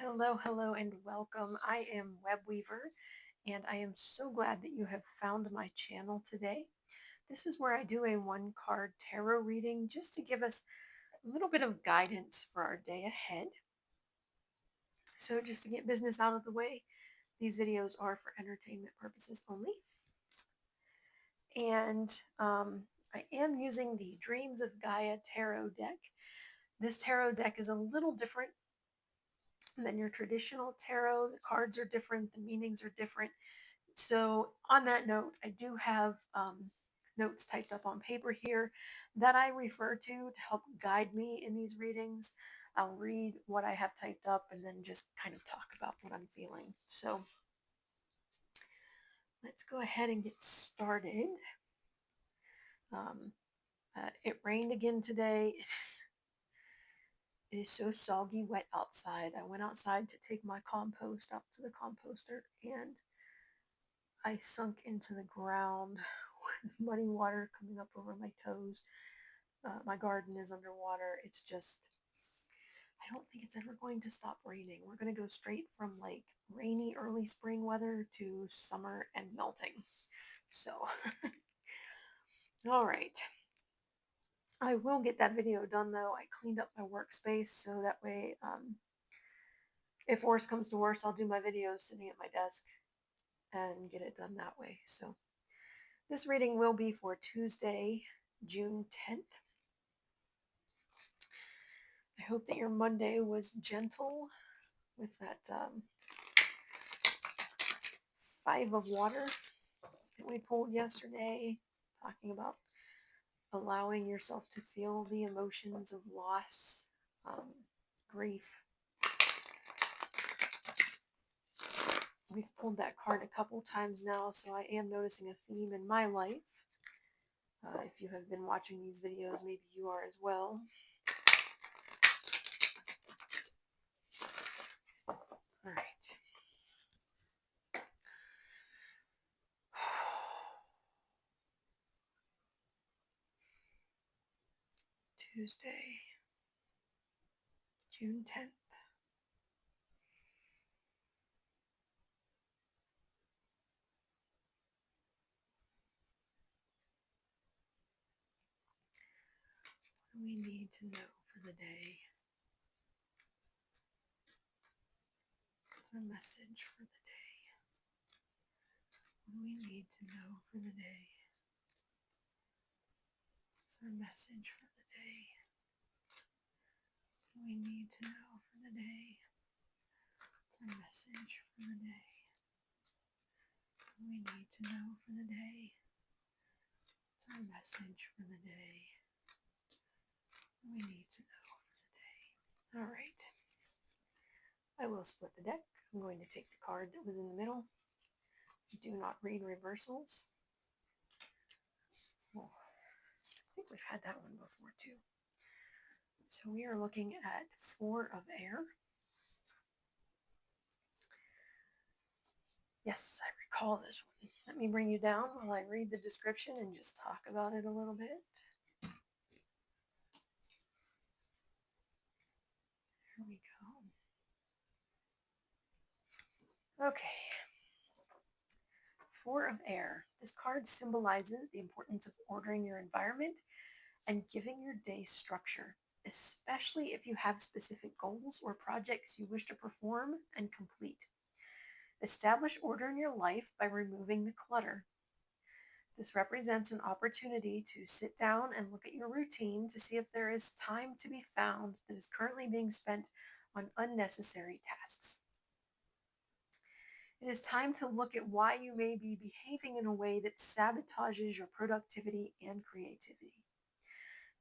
Hello, and welcome. I am Web Weaver, and I am so glad that you have found my channel today. This is where I do a one card tarot reading just to give us a little bit of guidance for our day ahead. So, just to get business out of the way, these videos are for entertainment purposes only. And I am using the Dreams of Gaia tarot deck. This tarot deck is a little different than your traditional tarot. The cards are different, the meanings are different. So, on that note, I do have notes typed up on paper here that I refer to help guide me in these readings. I'll read what I have typed up and then just kind of talk about what I'm feeling. So, let's go ahead and get started. Um, it rained again today. It is so soggy wet outside. I went outside to take my compost out to the composter and I sunk into the ground with muddy water coming up over my toes. My garden is underwater. It's just, I don't think it's ever going to stop raining. We're going to go straight from like rainy early spring weather to summer and melting. So, all right. I will get that video done though. I cleaned up my workspace so that way, if worse comes to worse, I'll do my videos sitting at my desk and get it done that way. So, this reading will be for Tuesday, June 10th. I hope that your Monday was gentle with that 5 of water that we pulled yesterday, talking about allowing yourself to feel the emotions of loss, grief. We've pulled that card a couple times now, so I am noticing a theme in my life. If you have been watching these videos, maybe you are as well. All right. Tuesday, June 10th. What do we need to know for the day? What's our message for the day? What do we need to know for the day? What's our message for the day? What do we need to know for the day? What's our message for the day? What do we need to know for the day? What's our message for the day? What do we need to know for the day? All right. I will split the deck. I'm going to take the card that was in the middle. Do not read reversals. Oh, I think we've had that one before too. So we are looking at 4 of air. Yes, I recall this one. Let me bring you down while I read the description and just talk about it a little bit. Here we go. Okay. 4 of air. This card symbolizes the importance of ordering your environment and giving your day structure, especially if you have specific goals or projects you wish to perform and complete. Establish order in your life by removing the clutter. This represents an opportunity to sit down and look at your routine to see if there is time to be found that is currently being spent on unnecessary tasks. It is time to look at why you may be behaving in a way that sabotages your productivity and creativity.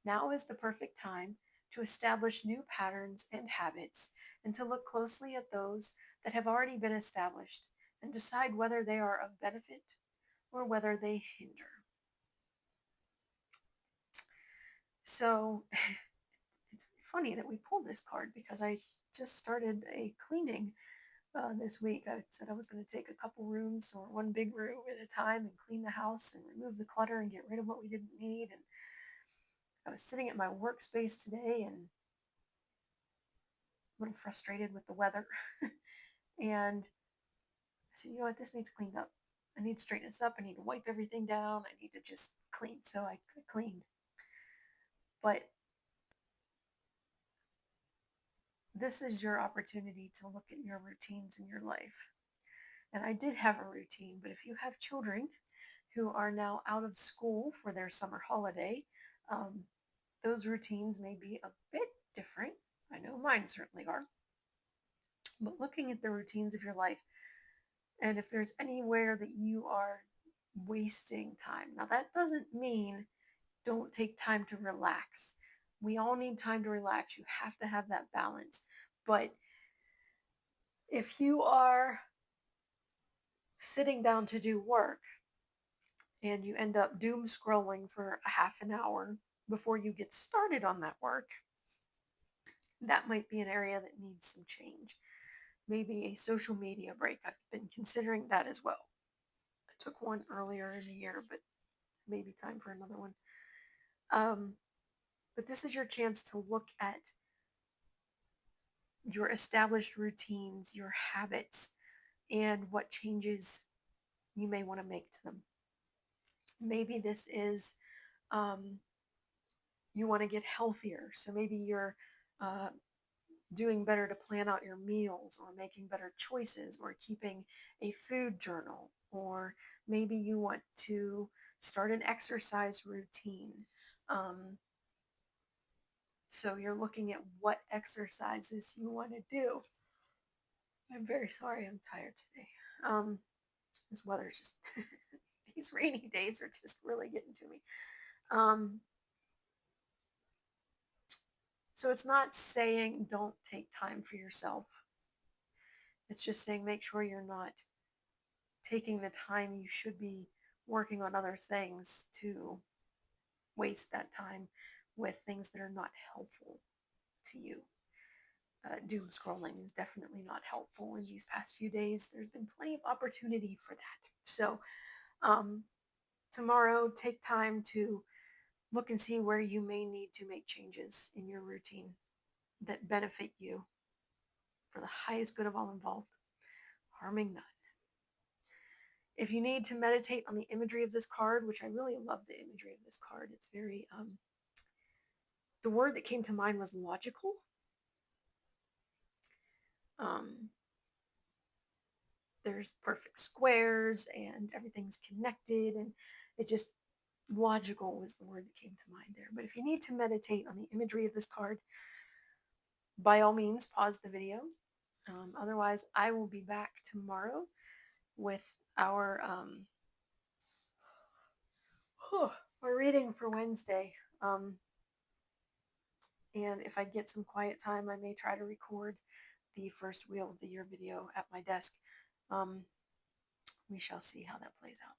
Now is the perfect time to establish new patterns and habits and to look closely at those that have already been established and decide whether they are of benefit or whether they hinder. So it's funny that we pulled this card because I just started a cleaning this week. I said I was going to take a couple rooms or one big room at a time and clean the house and remove the clutter and get rid of what we didn't need. And I was sitting at my workspace today and little frustrated with the weather. And I said, you know what, this needs cleaned up. I need to straighten this up. I need to wipe everything down. I need to just clean. So I cleaned. But this is your opportunity to look at your routines in your life. And I did have a routine, but if you have children who are now out of school for their summer holiday, um, those routines may be a bit different. I know mine certainly are. But looking at the routines of your life, and if there's anywhere that you are wasting time, now that doesn't mean don't take time to relax. We all need time to relax. You have to have that balance. But if you are sitting down to do work and you end up doom scrolling for a half an hour before you get started on that work, that might be an area that needs some change. Maybe a social media break. I've been considering that as well. I took one earlier in the year, but maybe time for another one. Um, but this is your chance to look at your established routines, your habits, and what changes you may want to make to them. Maybe this is um, you want to get healthier. So maybe you're uh, doing better to plan out your meals or making better choices or keeping a food journal. Or maybe you want to start an exercise routine. Um, so you're looking at what exercises you want to do. I'm very sorry, I'm tired today. This weather's just, these rainy days are just really getting to me. Um, so it's not saying don't take time for yourself. It's just saying make sure you're not taking the time you should be working on other things to waste that time with things that are not helpful to you. Doom scrolling is definitely not helpful in these past few days. There's been plenty of opportunity for that. So, um, tomorrow, take time to look and see where you may need to make changes in your routine that benefit you for the highest good of all involved, harming none. If you need to meditate on the imagery of this card, which I really love the imagery of this card, it's very, the word that came to mind was logical. Um, there's perfect squares and everything's connected, and it just logical was the word that came to mind there. But if you need to meditate on the imagery of this card, by all means, pause the video. Otherwise, I will be back tomorrow with our our reading for Wednesday. And if I get some quiet time, I may try to record the first Wheel of the Year video at my desk. Um, we shall see how that plays out.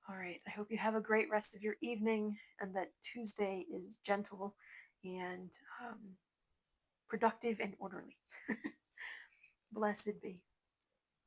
All right, I hope you have a great rest of your evening and that Tuesday is gentle and productive and orderly. Blessed be.